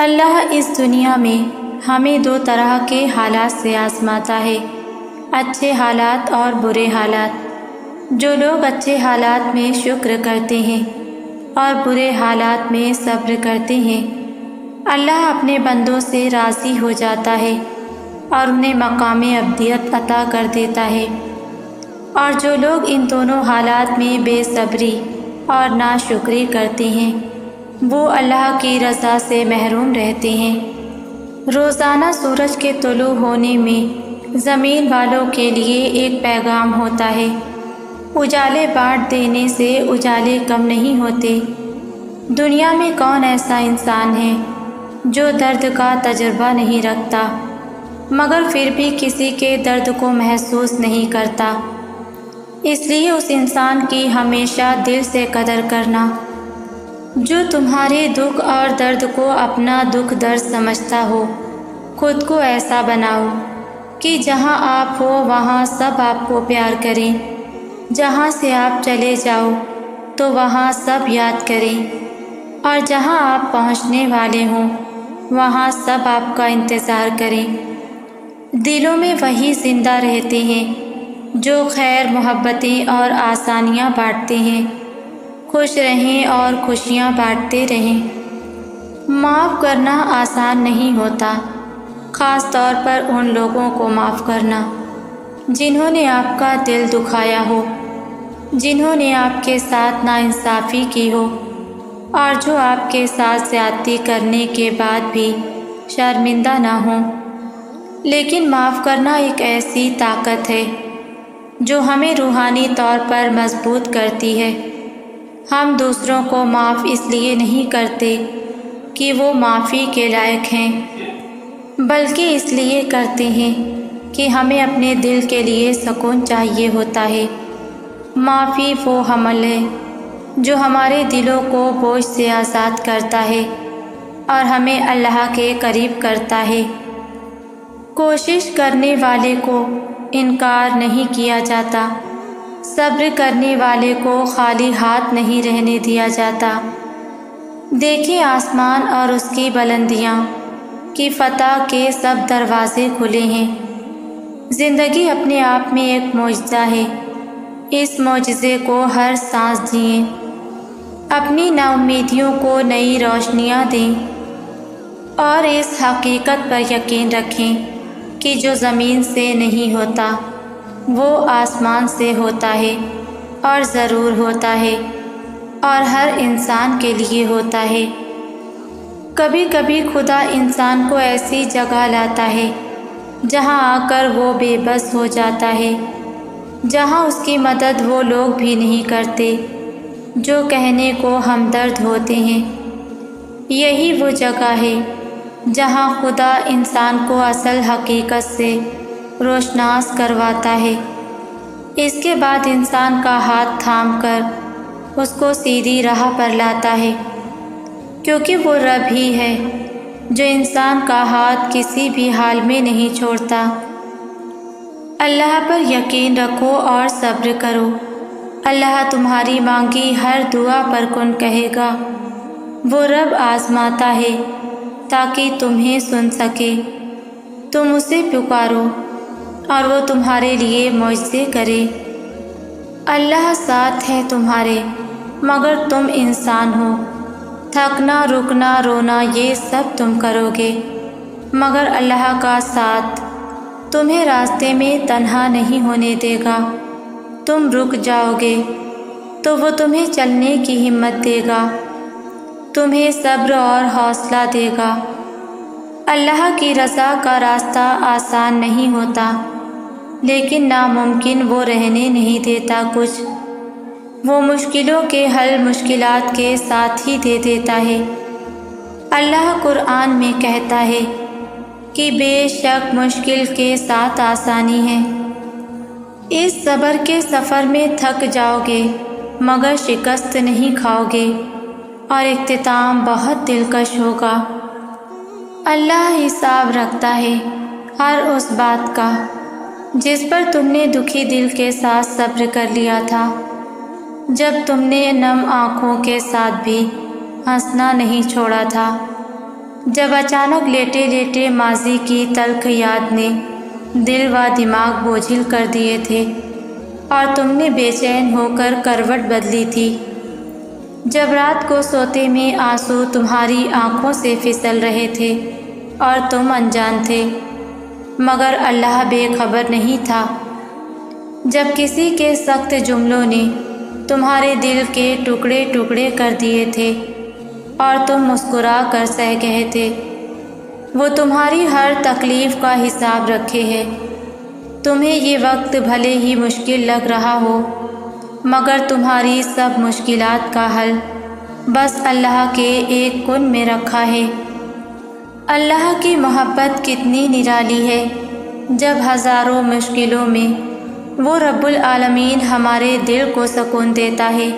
اللہ اس دنیا میں ہمیں دو طرح کے حالات سے آزماتا ہے، اچھے حالات اور برے حالات۔ جو لوگ اچھے حالات میں شکر کرتے ہیں اور برے حالات میں صبر کرتے ہیں، اللہ اپنے بندوں سے راضی ہو جاتا ہے اور انہیں مقام ابدیت عطا کر دیتا ہے۔ اور جو لوگ ان دونوں حالات میں بے صبری اور ناشکری کرتے ہیں، وہ اللہ کی رضا سے محروم رہتے ہیں۔ روزانہ سورج کے طلوع ہونے میں زمین والوں کے لیے ایک پیغام ہوتا ہے۔ اجالے بانٹ دینے سے اجالے کم نہیں ہوتے۔ دنیا میں کون ایسا انسان ہے جو درد کا تجربہ نہیں رکھتا مگر پھر بھی کسی کے درد کو محسوس نہیں کرتا؟ اس لیے اس انسان کی ہمیشہ دل سے قدر کرنا جو تمہارے دکھ اور درد کو اپنا دکھ درد سمجھتا ہو۔ خود کو ایسا بناؤ کہ جہاں آپ ہو وہاں سب آپ کو پیار کریں، جہاں سے آپ چلے جاؤ تو وہاں سب یاد کریں، اور جہاں آپ پہنچنے والے ہوں وہاں سب آپ کا انتظار کریں۔ دلوں میں وہی زندہ رہتے ہیں جو خیر، محبتیں اور آسانیاں بانٹتے ہیں۔ خوش رہیں اور خوشیاں بانٹتے رہیں۔ معاف کرنا آسان نہیں ہوتا، خاص طور پر ان لوگوں کو معاف کرنا جنہوں نے آپ کا دل دکھایا ہو، جنہوں نے آپ کے ساتھ ناانصافی کی ہو اور جو آپ کے ساتھ زیادتی کرنے کے بعد بھی شرمندہ نہ ہوں۔ لیکن معاف کرنا ایک ایسی طاقت ہے جو ہمیں روحانی طور پر مضبوط کرتی ہے۔ ہم دوسروں کو معاف اس لیے نہیں کرتے کہ وہ معافی کے لائق ہیں، بلکہ اس لیے کرتے ہیں کہ ہمیں اپنے دل کے لیے سکون چاہیے ہوتا ہے۔ معافی وہ عمل ہے جو ہمارے دلوں کو بوجھ سے آزاد کرتا ہے اور ہمیں اللہ کے قریب کرتا ہے۔ کوشش کرنے والے کو انکار نہیں کیا جاتا، صبر کرنے والے کو خالی ہاتھ نہیں رہنے دیا جاتا۔ دیکھیں آسمان اور اس کی بلندیاں کہ فتح کے سب دروازے کھلے ہیں۔ زندگی اپنے آپ میں ایک معجزہ ہے۔ اس معجزے کو ہر سانس جئیں، اپنی ناامیدیوں کو نئی روشنیاں دیں اور اس حقیقت پر یقین رکھیں کہ جو زمین سے نہیں ہوتا وہ آسمان سے ہوتا ہے اور ضرور ہوتا ہے اور ہر انسان کے لیے ہوتا ہے۔ کبھی کبھی خدا انسان کو ایسی جگہ لاتا ہے جہاں آ کر وہ بے بس ہو جاتا ہے، جہاں اس کی مدد وہ لوگ بھی نہیں کرتے جو کہنے کو ہمدرد ہوتے ہیں۔ یہی وہ جگہ ہے جہاں خدا انسان کو اصل حقیقت سے روشناس کرواتا ہے۔ اس کے بعد انسان کا ہاتھ تھام کر اس کو سیدھی راہ پر لاتا ہے، کیونکہ وہ رب ہی ہے جو انسان کا ہاتھ کسی بھی حال میں نہیں چھوڑتا۔ اللہ پر یقین رکھو اور صبر کرو۔ اللہ تمہاری مانگی ہر دعا پر کن کہے گا۔ وہ رب آزماتا ہے تاکہ تمہیں سن سکے۔ تم اسے پکارو اور وہ تمہارے لیے معجزے کرے۔ اللہ ساتھ ہے تمہارے، مگر تم انسان ہو۔ تھکنا، رکنا، رونا یہ سب تم کرو گے، مگر اللہ کا ساتھ تمہیں راستے میں تنہا نہیں ہونے دے گا۔ تم رک جاؤ گے تو وہ تمہیں چلنے کی ہمت دے گا، تمہیں صبر اور حوصلہ دے گا۔ اللہ کی رضا کا راستہ آسان نہیں ہوتا، لیکن ناممکن وہ رہنے نہیں دیتا کچھ۔ وہ مشکلوں کے حل مشکلات کے ساتھ ہی دے دیتا ہے۔ اللہ قرآن میں کہتا ہے کہ بے شک مشکل کے ساتھ آسانی ہے۔ اس صبر کے سفر میں تھک جاؤ گے مگر شکست نہیں کھاؤ گے، اور اختتام بہت دلکش ہوگا۔ اللہ حساب رکھتا ہے ہر اس بات کا جس پر تم نے دکھی دل کے ساتھ صبر کر لیا تھا، جب تم نے نم آنکھوں کے ساتھ بھی ہنسنا نہیں چھوڑا تھا۔ جب اچانک لیٹے لیٹے ماضی کی تلخ یاد نے دل و دماغ بوجھل کر دیے تھے اور تم نے بے چین ہو کر کروٹ بدلی تھی، جب رات کو سوتے میں آنسو تمہاری آنکھوں سے پھسل رہے تھے اور تم انجان تھے، مگر اللہ بے خبر نہیں تھا، جب کسی کے سخت جملوں نے تمہارے دل کے ٹکڑے ٹکڑے کر دیے تھے اور تم مسکرا کر سہ گئے تھے، وہ تمہاری ہر تکلیف کا حساب رکھے ہے۔ تمہیں یہ وقت بھلے ہی مشکل لگ رہا ہو، مگر تمہاری سب مشکلات کا حل بس اللہ کے ایک کن میں رکھا ہے۔ اللہ کی محبت کتنی نرالی ہے، جب ہزاروں مشکلوں میں وہ رب العالمین ہمارے دل کو سکون دیتا ہے،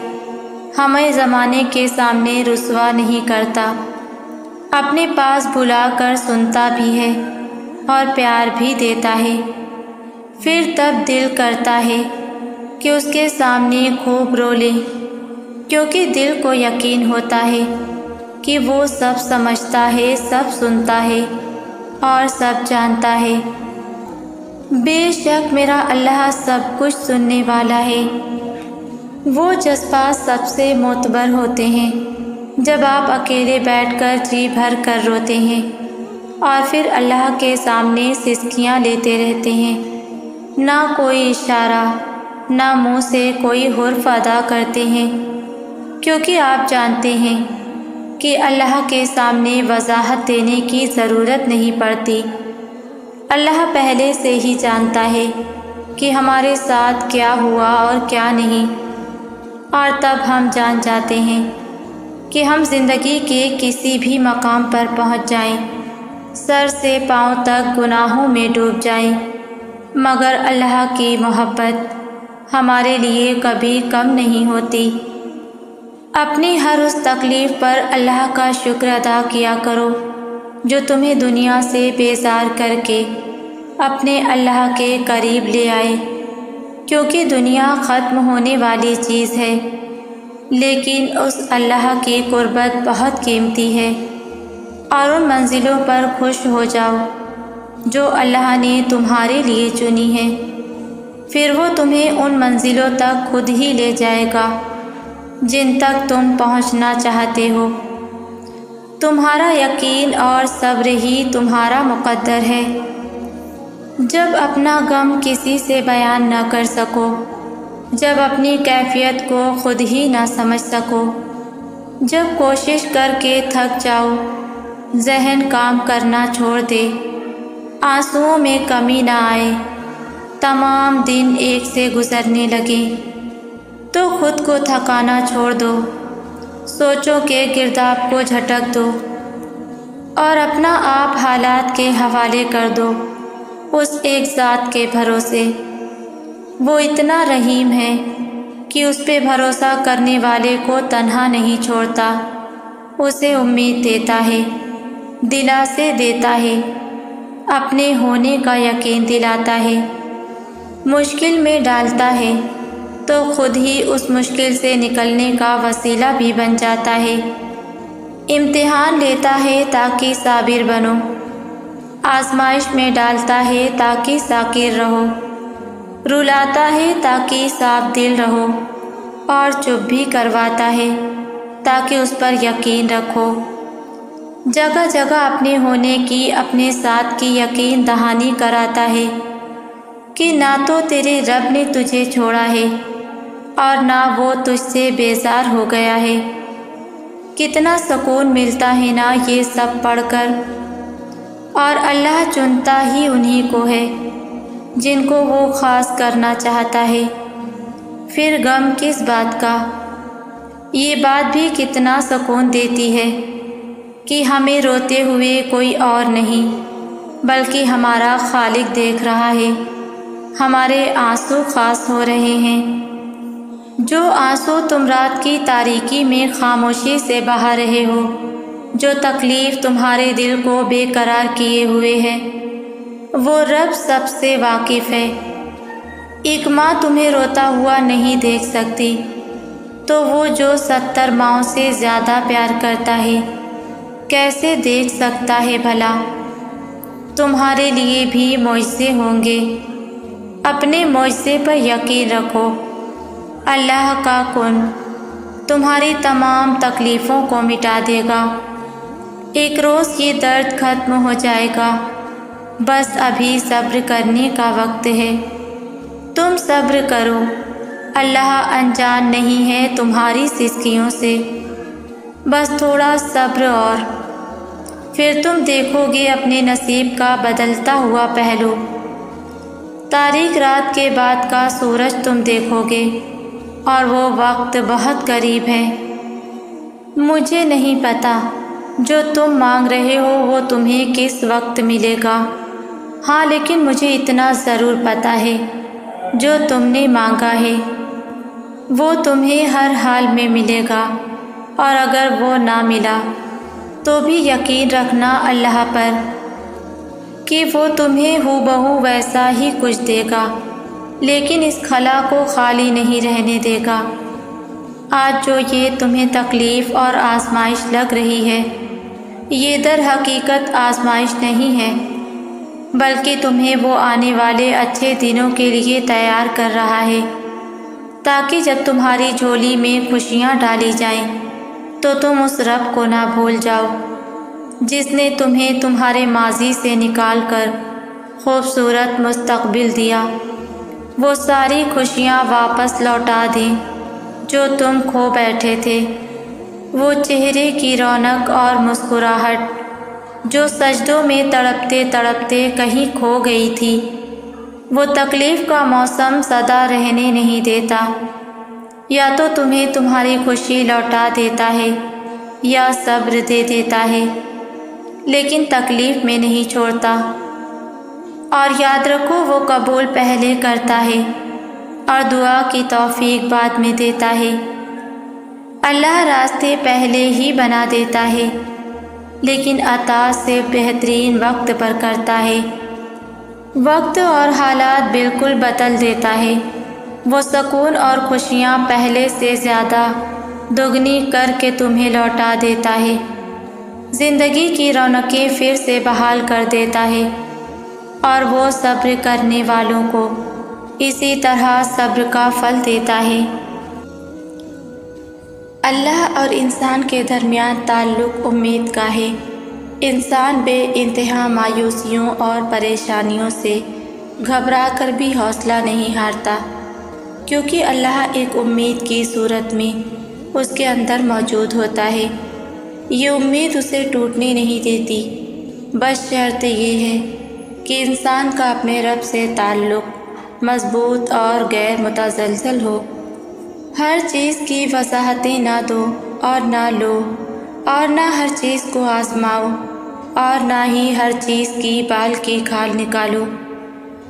ہمیں زمانے کے سامنے رسوا نہیں کرتا، اپنے پاس بلا کر سنتا بھی ہے اور پیار بھی دیتا ہے، پھر تب دل کرتا ہے کہ اس کے سامنے خوب رو لیں، کیونکہ دل کو یقین ہوتا ہے کہ وہ سب سمجھتا ہے، سب سنتا ہے اور سب جانتا ہے۔ بے شک میرا اللہ سب کچھ سننے والا ہے۔ وہ جذبات سب سے معتبر ہوتے ہیں جب آپ اکیلے بیٹھ کر جی بھر کر روتے ہیں اور پھر اللہ کے سامنے سسکیاں لیتے رہتے ہیں، نہ کوئی اشارہ نہ منہ سے کوئی حرف ادا کرتے ہیں، کیونکہ آپ جانتے ہیں کہ اللہ کے سامنے وضاحت دینے کی ضرورت نہیں پڑتی، اللہ پہلے سے ہی جانتا ہے کہ ہمارے ساتھ کیا ہوا اور کیا نہیں، اور تب ہم جان جاتے ہیں کہ ہم زندگی کے کسی بھی مقام پر پہنچ جائیں، سر سے پاؤں تک گناہوں میں ڈوب جائیں، مگر اللہ کی محبت ہمارے لیے کبھی کم نہیں ہوتی۔ اپنی ہر اس تکلیف پر اللہ کا شکر ادا کیا کرو جو تمہیں دنیا سے بیزار کر کے اپنے اللہ کے قریب لے آئے، کیونکہ دنیا ختم ہونے والی چیز ہے، لیکن اس اللہ کی قربت بہت قیمتی ہے، اور ان منزلوں پر خوش ہو جاؤ جو اللہ نے تمہارے لیے چنی ہے، پھر وہ تمہیں ان منزلوں تک خود ہی لے جائے گا جن تک تم پہنچنا چاہتے ہو۔ تمہارا یقین اور صبر ہی تمہارا مقدر ہے۔ جب اپنا غم کسی سے بیان نہ کر سکو، جب اپنی کیفیت کو خود ہی نہ سمجھ سکو، جب کوشش کر کے تھک جاؤ، ذہن کام کرنا چھوڑ دے، آنسوؤں میں کمی نہ آئے، تمام دن ایک سے گزرنے لگے، تو خود کو تھکانا چھوڑ دو، سوچوں کے گرداب کو جھٹک دو اور اپنا آپ حالات کے حوالے کر دو اس ایک ذات کے بھروسے۔ وہ اتنا رحیم ہے کہ اس پہ بھروسہ کرنے والے کو تنہا نہیں چھوڑتا، اسے امید دیتا ہے، دلاسے دیتا ہے، اپنے ہونے کا یقین دلاتا ہے، مشکل میں ڈالتا ہے تو خود ہی اس مشکل سے نکلنے کا وسیلہ بھی بن جاتا ہے، امتحان لیتا ہے تاکہ صابر بنو، آزمائش میں ڈالتا ہے تاکہ ذاکر رہو، رلاتا ہے تاکہ صاف دل رہو، اور چپ بھی کرواتا ہے تاکہ اس پر یقین رکھو، جگہ جگہ اپنے ہونے کی، اپنے ساتھ کی یقین دہانی کراتا ہے کہ نہ تو تیرے رب نے تجھے چھوڑا ہے اور نہ وہ تجھ سے بیزار ہو گیا ہے۔ کتنا سکون ملتا ہے نا یہ سب پڑھ کر، اور اللہ چنتا ہی انہی کو ہے جن کو وہ خاص کرنا چاہتا ہے، پھر غم کس بات کا؟ یہ بات بھی کتنا سکون دیتی ہے کہ ہمیں روتے ہوئے کوئی اور نہیں بلکہ ہمارا خالق دیکھ رہا ہے، ہمارے آنسو خاص ہو رہے ہیں، جو آنسو تم رات کی تاریکی میں خاموشی سے بہا رہے ہو، جو تکلیف تمہارے دل کو بے قرار کیے ہوئے ہے، وہ رب سب سے واقف ہے۔ ایک ماں تمہیں روتا ہوا نہیں دیکھ سکتی، تو وہ جو 70 ماؤں سے زیادہ پیار کرتا ہے کیسے دیکھ سکتا ہے بھلا؟ تمہارے لیے بھی معجزے ہوں گے، اپنے معجزے پر یقین رکھو۔ اللہ کا کن تمہاری تمام تکلیفوں کو مٹا دے گا۔ ایک روز یہ درد ختم ہو جائے گا، بس ابھی صبر کرنے کا وقت ہے۔ تم صبر کرو، اللہ انجان نہیں ہے تمہاری سستیوں سے۔ بس تھوڑا صبر اور پھر تم دیکھو گے اپنے نصیب کا بدلتا ہوا پہلو۔ تاریک رات کے بعد کا سورج تم دیکھو گے، اور وہ وقت بہت قریب ہے۔ مجھے نہیں پتہ جو تم مانگ رہے ہو وہ تمہیں کس وقت ملے گا، ہاں لیکن مجھے اتنا ضرور پتہ ہے جو تم نے مانگا ہے وہ تمہیں ہر حال میں ملے گا، اور اگر وہ نہ ملا تو بھی یقین رکھنا اللہ پر کہ وہ تمہیں ہو بہو ویسا ہی کچھ دے گا، لیکن اس خلا کو خالی نہیں رہنے دے گا۔ آج جو یہ تمہیں تکلیف اور آزمائش لگ رہی ہے، یہ در حقیقت آزمائش نہیں ہے، بلکہ تمہیں وہ آنے والے اچھے دنوں کے لیے تیار کر رہا ہے، تاکہ جب تمہاری جھولی میں خوشیاں ڈالی جائیں تو تم اس رب کو نہ بھول جاؤ جس نے تمہیں تمہارے ماضی سے نکال کر خوبصورت مستقبل دیا۔ وہ ساری خوشیاں واپس لوٹا دیں جو تم کھو بیٹھے تھے، وہ چہرے کی رونق اور مسکراہٹ جو سجدوں میں تڑپتے تڑپتے کہیں کھو گئی تھی۔ وہ تکلیف کا موسم سدا رہنے نہیں دیتا، یا تو تمہیں تمہاری خوشی لوٹا دیتا ہے یا صبر دے دیتا ہے، لیکن تکلیف میں نہیں چھوڑتا۔ اور یاد رکھو وہ قبول پہلے کرتا ہے اور دعا کی توفیق بعد میں دیتا ہے۔ اللہ راستے پہلے ہی بنا دیتا ہے، لیکن عطا سے بہترین وقت پر کرتا ہے۔ وقت اور حالات بالکل بدل دیتا ہے۔ وہ سکون اور خوشیاں پہلے سے زیادہ دگنی کر کے تمہیں لوٹا دیتا ہے۔ زندگی کی رونقیں پھر سے بحال کر دیتا ہے، اور وہ صبر کرنے والوں کو اسی طرح صبر کا پھل دیتا ہے۔ اللہ اور انسان کے درمیان تعلق امید کا ہے۔ انسان بے انتہا مایوسیوں اور پریشانیوں سے گھبرا کر بھی حوصلہ نہیں ہارتا، کیونکہ اللہ ایک امید کی صورت میں اس کے اندر موجود ہوتا ہے۔ یہ امید اسے ٹوٹنے نہیں دیتی، بس شرط یہ ہے کہ انسان کا اپنے رب سے تعلق مضبوط اور غیر متزلزل ہو۔ ہر چیز کی وضاحتیں نہ دو اور نہ لو، اور نہ ہر چیز کو آزماؤ، اور نہ ہی ہر چیز کی بال کی کھال نکالو۔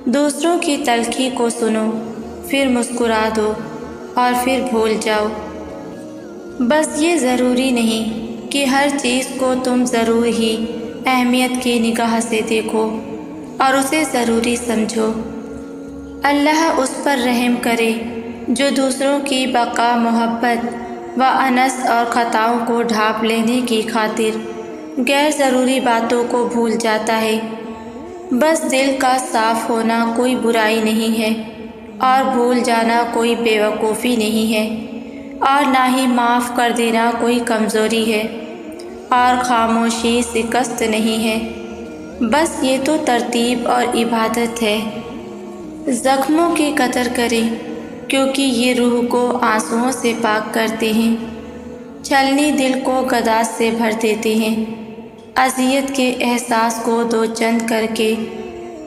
دوسروں کی تلخی کو سنو، پھر مسکرا دو اور پھر بھول جاؤ۔ بس یہ ضروری نہیں کہ ہر چیز کو تم ضرور ہی اہمیت کی نگاہ سے دیکھو اور اسے ضروری سمجھو۔ اللہ اس پر رحم کرے جو دوسروں کی بقا، محبت و انس اور خطاؤں کو ڈھانپ لینے کی خاطر غیر ضروری باتوں کو بھول جاتا ہے۔ بس دل کا صاف ہونا کوئی برائی نہیں ہے، اور بھول جانا کوئی بیوقوفی نہیں ہے، اور نہ ہی معاف کر دینا کوئی کمزوری ہے، اور خاموشی شکست نہیں ہے۔ بس یہ تو ترتیب اور عبادت ہے۔ زخموں کی قدر کریں، کیونکہ یہ روح کو آنسوؤں سے پاک کرتے ہیں، چھلنی دل کو غداز سے بھر دیتے ہیں، اذیت کے احساس کو دو چند کر کے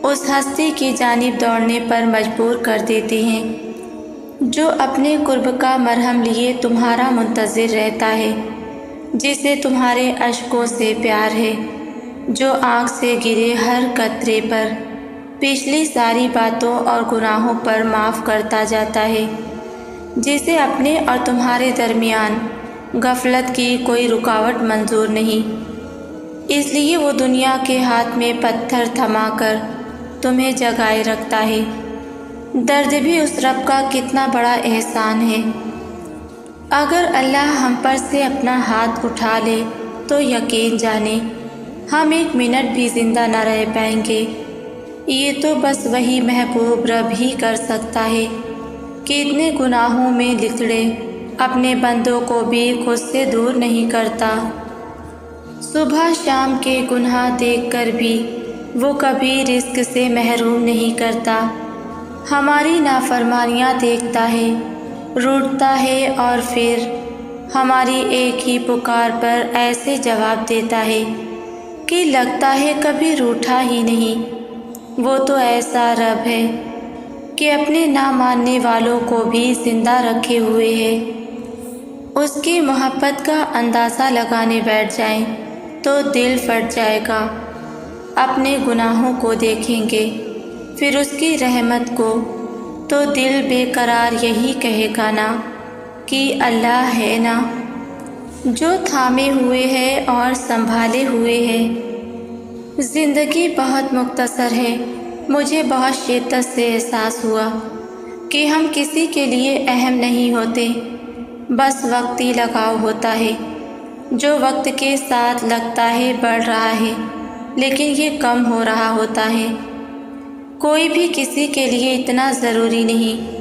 اس ہستی کی جانب دوڑنے پر مجبور کر دیتے ہیں جو اپنے قرب کا مرہم لیے تمہارا منتظر رہتا ہے، جسے تمہارے اشکوں سے پیار ہے، جو آنکھ سے گرے ہر قطرے پر پچھلی ساری باتوں اور گناہوں پر معاف کرتا جاتا ہے، جسے اپنے اور تمہارے درمیان غفلت کی کوئی رکاوٹ منظور نہیں، اس لیے وہ دنیا کے ہاتھ میں پتھر تھما کر تمہیں جگائے رکھتا ہے۔ درد بھی اس رب کا کتنا بڑا احسان ہے۔ اگر اللہ ہم پر سے اپنا ہاتھ اٹھا لے تو یقین جانیں ہم 1 منٹ بھی زندہ نہ رہ پائیں گے۔ یہ تو بس وہی محبوب رب ہی کر سکتا ہے کہ اتنے گناہوں میں لتڑے اپنے بندوں کو بھی خود سے دور نہیں کرتا۔ صبح شام کے گناہ دیکھ کر بھی وہ کبھی رزق سے محروم نہیں کرتا۔ ہماری نافرمانیاں دیکھتا ہے، روٹھتا ہے اور پھر ہماری ایک ہی پکار پر ایسے جواب دیتا ہے کہ لگتا ہے کبھی روٹھا ہی نہیں۔ وہ تو ایسا رب ہے کہ اپنے نہ ماننے والوں کو بھی زندہ رکھے ہوئے ہے۔ اس کی محبت کا اندازہ لگانے بیٹھ جائیں تو دل پھٹ جائے گا۔ اپنے گناہوں کو دیکھیں گے پھر اس کی رحمت کو تو دل بے قرار یہی کہے گا نا کہ اللہ ہے نا جو تھامے ہوئے ہے اور سنبھالے ہوئے ہے۔ زندگی بہت مختصر ہے۔ مجھے بہت شدت سے احساس ہوا کہ ہم کسی کے لیے اہم نہیں ہوتے، بس وقتی لگاؤ ہوتا ہے جو وقت کے ساتھ لگتا ہے بڑھ رہا ہے لیکن یہ کم ہو رہا ہوتا ہے۔ کوئی بھی کسی کے لیے اتنا ضروری نہیں۔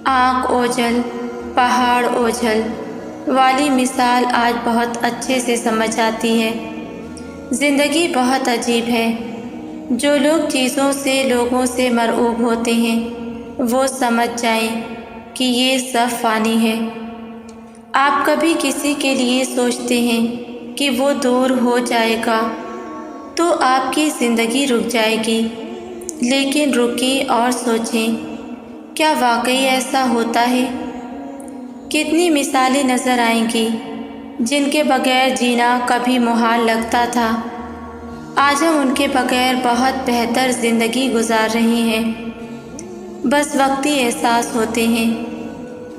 آنکھ اوجھل پہاڑ اوجھل والی مثال آج بہت اچھے سے سمجھ آتی ہے۔ زندگی بہت عجیب ہے۔ جو لوگ چیزوں سے لوگوں سے مرعوب ہوتے ہیں وہ سمجھ جائیں کہ یہ سب فانی ہے۔ آپ کبھی کسی کے لیے سوچتے ہیں کہ وہ دور ہو جائے گا تو آپ کی زندگی رک جائے گی، لیکن رکیں اور سوچیں کیا واقعی ایسا ہوتا ہے؟ کتنی مثالیں نظر آئیں گی جن کے بغیر جینا کبھی محال لگتا تھا، آج ہم ان کے بغیر بہت بہتر زندگی گزار رہے ہیں۔ بس وقتی احساس ہوتے ہیں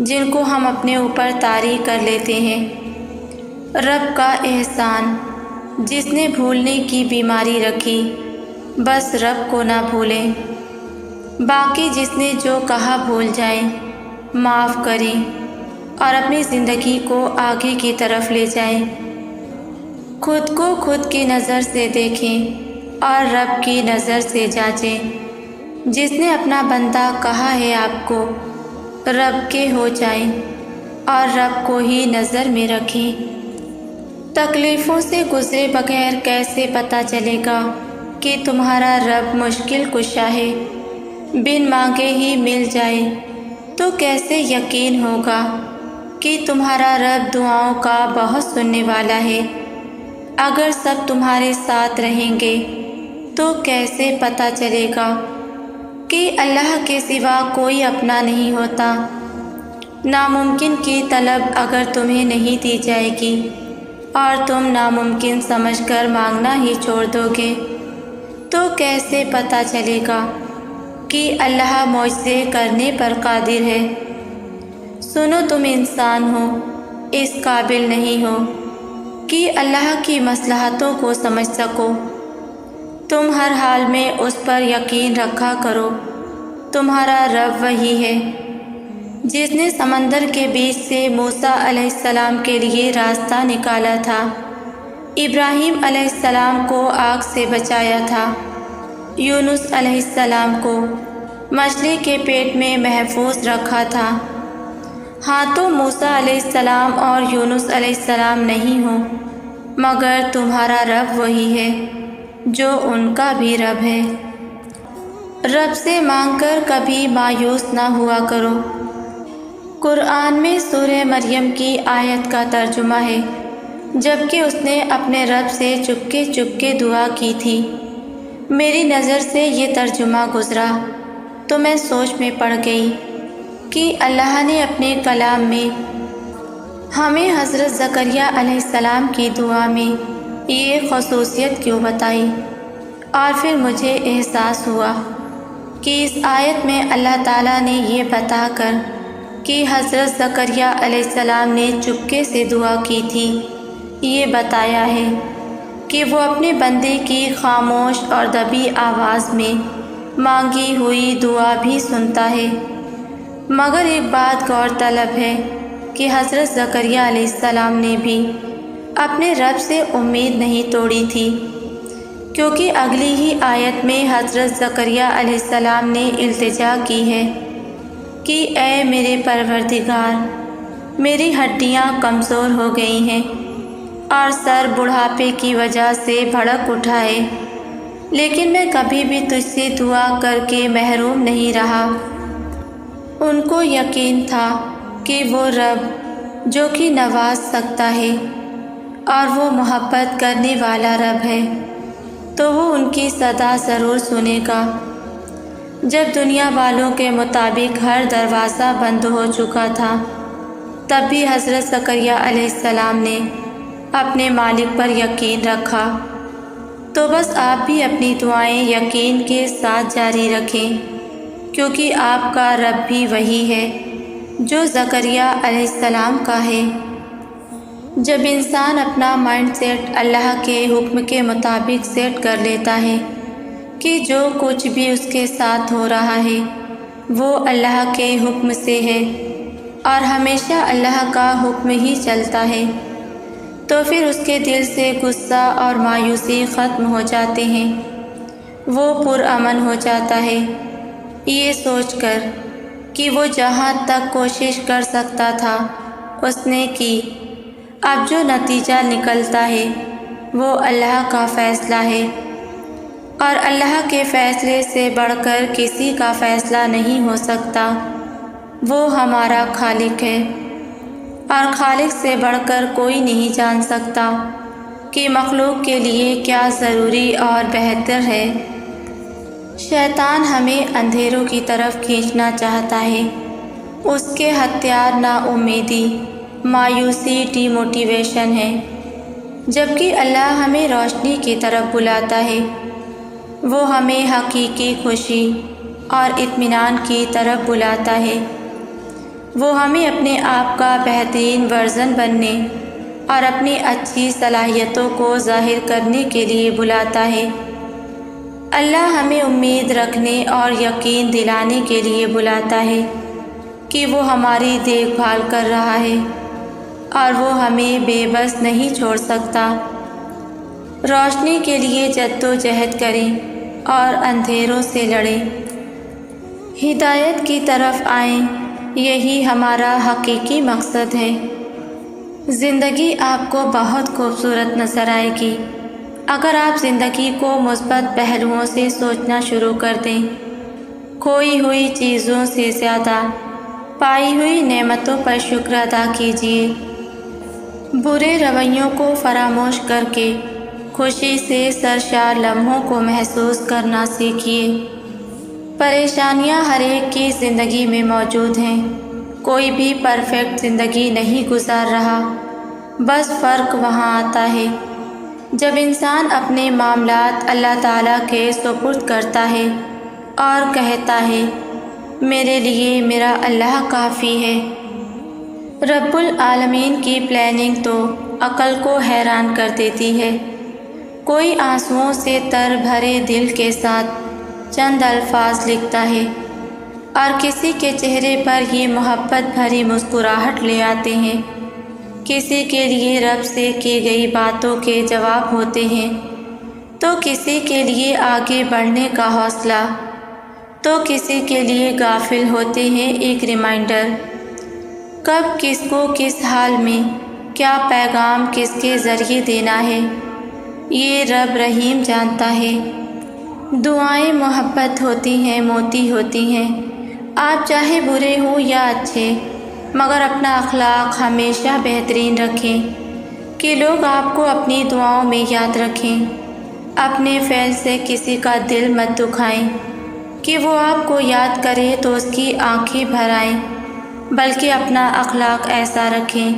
جن کو ہم اپنے اوپر طاری کر لیتے ہیں۔ رب کا احسان جس نے بھولنے کی بیماری رکھی، بس رب کو نہ بھولیں، باقی جس نے جو کہا بھول جائیں، معاف کریں اور اپنی زندگی کو آگے کی طرف لے جائیں۔ خود کو خود کی نظر سے دیکھیں اور رب کی نظر سے جانچیں۔ جس نے اپنا بندہ کہا ہے آپ کو رب کے ہو جائیں اور رب کو ہی نظر میں رکھیں۔ تکلیفوں سے گزرے بغیر کیسے پتہ چلے گا کہ تمہارا رب مشکل کشا ہے؟ بن مانگے ہی مل جائے تو کیسے یقین ہوگا کہ تمہارا رب دعاؤں کا بہت سننے والا ہے؟ اگر سب تمہارے ساتھ رہیں گے تو کیسے پتہ چلے گا کہ اللہ کے سوا کوئی اپنا نہیں ہوتا؟ ناممکن کی طلب اگر تمہیں نہیں دی جائے گی اور تم ناممکن سمجھ کر مانگنا ہی چھوڑ دو گے تو کیسے پتہ چلے گا کہ اللہ معجزے کرنے پر قادر ہے؟ سنو، تم انسان ہو، اس قابل نہیں ہو کہ اللہ کی مصلحتوں کو سمجھ سکو۔ تم ہر حال میں اس پر یقین رکھا کرو۔ تمہارا رب وہی ہے جس نے سمندر کے بیچ سے موسیٰ علیہ السلام کے لیے راستہ نکالا تھا، ابراہیم علیہ السلام کو آگ سے بچایا تھا، یونس علیہ السلام کو مچھلی کے پیٹ میں محفوظ رکھا تھا۔ ہاں تو موسیٰ علیہ السلام اور یونس علیہ السلام نہیں ہوں، مگر تمہارا رب وہی ہے جو ان کا بھی رب ہے۔ رب سے مانگ کر کبھی مایوس نہ ہوا کرو۔ قرآن میں سورہ مریم کی آیت کا ترجمہ ہے، جبکہ اس نے اپنے رب سے چپکے چپکے دعا کی تھی۔ میری نظر سے یہ ترجمہ گزرا تو میں سوچ میں پڑ گئی کہ اللہ نے اپنے کلام میں ہمیں حضرت زکریا علیہ السلام کی دعا میں یہ خصوصیت کیوں بتائی؟ اور پھر مجھے احساس ہوا کہ اس آیت میں اللہ تعالیٰ نے یہ بتا کر کہ حضرت زکریا علیہ السلام نے چپکے سے دعا کی تھی، یہ بتایا ہے کہ وہ اپنے بندے کی خاموش اور دبی آواز میں مانگی ہوئی دعا بھی سنتا ہے۔ مگر ایک بات غور طلب ہے کہ حضرت زکریا علیہ السلام نے بھی اپنے رب سے امید نہیں توڑی تھی، کیونکہ اگلی ہی آیت میں حضرت زکریہ علیہ السلام نے التجا کی ہے کہ اے میرے پروردگار، میری ہڈیاں کمزور ہو گئی ہیں اور سر بڑھاپے کی وجہ سے بھڑک اٹھا ہے، لیکن میں کبھی بھی تجھ سے دعا کر کے محروم نہیں رہا۔ ان کو یقین تھا کہ وہ رب جو کہ نواز سکتا ہے اور وہ محبت کرنے والا رب ہے، تو وہ ان کی صدا ضرور سنے گا۔ جب دنیا والوں کے مطابق ہر دروازہ بند ہو چکا تھا، تب بھی حضرت زکریہ علیہ السلام نے اپنے مالک پر یقین رکھا۔ تو بس آپ بھی اپنی دعائیں یقین کے ساتھ جاری رکھیں، کیونکہ آپ کا رب بھی وہی ہے جو زکریہ علیہ السلام کا ہے۔ جب انسان اپنا مائنڈ سیٹ اللہ کے حکم کے مطابق سیٹ کر لیتا ہے کہ جو کچھ بھی اس کے ساتھ ہو رہا ہے وہ اللہ کے حکم سے ہے اور ہمیشہ اللہ کا حکم ہی چلتا ہے، تو پھر اس کے دل سے غصہ اور مایوسی ختم ہو جاتے ہیں، وہ پرامن ہو جاتا ہے، یہ سوچ کر کہ وہ جہاں تک کوشش کر سکتا تھا اس نے کی، اب جو نتیجہ نکلتا ہے وہ اللہ کا فیصلہ ہے، اور اللہ کے فیصلے سے بڑھ کر کسی کا فیصلہ نہیں ہو سکتا۔ وہ ہمارا خالق ہے، اور خالق سے بڑھ کر کوئی نہیں جان سکتا کہ مخلوق کے لیے کیا ضروری اور بہتر ہے۔ شیطان ہمیں اندھیروں کی طرف کھینچنا چاہتا ہے، اس کے ہتھیار نا امیدی، مایوسی، ڈی موٹیویشن ہے، جبکہ اللہ ہمیں روشنی کی طرف بلاتا ہے، وہ ہمیں حقیقی خوشی اور اطمینان کی طرف بلاتا ہے، وہ ہمیں اپنے آپ کا بہترین ورژن بننے اور اپنی اچھی صلاحیتوں کو ظاہر کرنے کے لیے بلاتا ہے۔ اللہ ہمیں امید رکھنے اور یقین دلانے کے لیے بلاتا ہے کہ وہ ہماری دیکھ بھال کر رہا ہے اور وہ ہمیں بے بس نہیں چھوڑ سکتا۔ روشنی کے لیے جدوجہد کریں اور اندھیروں سے لڑیں، ہدایت کی طرف آئیں، یہی ہمارا حقیقی مقصد ہے۔ زندگی آپ کو بہت خوبصورت نظر آئے گی اگر آپ زندگی کو مثبت پہلوؤں سے سوچنا شروع کر دیں۔ کھوئی ہوئی چیزوں سے زیادہ پائی ہوئی نعمتوں پر شکر ادا کیجیے، برے رویوں کو فراموش کر کے خوشی سے سرشار لمحوں کو محسوس کرنا سیکھیے۔ پریشانیاں ہر ایک کی زندگی میں موجود ہیں، کوئی بھی پرفیکٹ زندگی نہیں گزار رہا، بس فرق وہاں آتا ہے جب انسان اپنے معاملات اللہ تعالیٰ کے سپرد کرتا ہے اور کہتا ہے میرے لیے میرا اللہ کافی ہے۔ رب العالمین کی پلاننگ تو عقل کو حیران کر دیتی ہے۔ کوئی آنسوؤں سے تر بھرے دل کے ساتھ چند الفاظ لکھتا ہے اور کسی کے چہرے پر یہ محبت بھری مسکراہٹ لے آتے ہیں، کسی کے لیے رب سے کی گئی باتوں کے جواب ہوتے ہیں، تو کسی کے لیے آگے بڑھنے کا حوصلہ، تو کسی کے لیے غافل ہوتے ہیں ایک ریمائنڈر، کب کس کو کس حال میں کیا پیغام کس کے ذریعے دینا ہے، یہ رب رحیم جانتا ہے۔ دعائیں محبت ہوتی ہیں، موتی ہوتی ہیں، آپ چاہے برے ہوں یا اچھے، مگر اپنا اخلاق ہمیشہ بہترین رکھیں کہ لوگ آپ کو اپنی دعاؤں میں یاد رکھیں۔ اپنے فعل سے کسی کا دل مت دکھائیں کہ وہ آپ کو یاد کرے تو اس کی آنکھیں بھر آئیں، بلکہ اپنا اخلاق ایسا رکھیں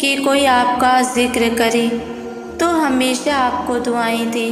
کہ کوئی آپ کا ذکر کرے تو ہمیشہ آپ کو دعائیں دے۔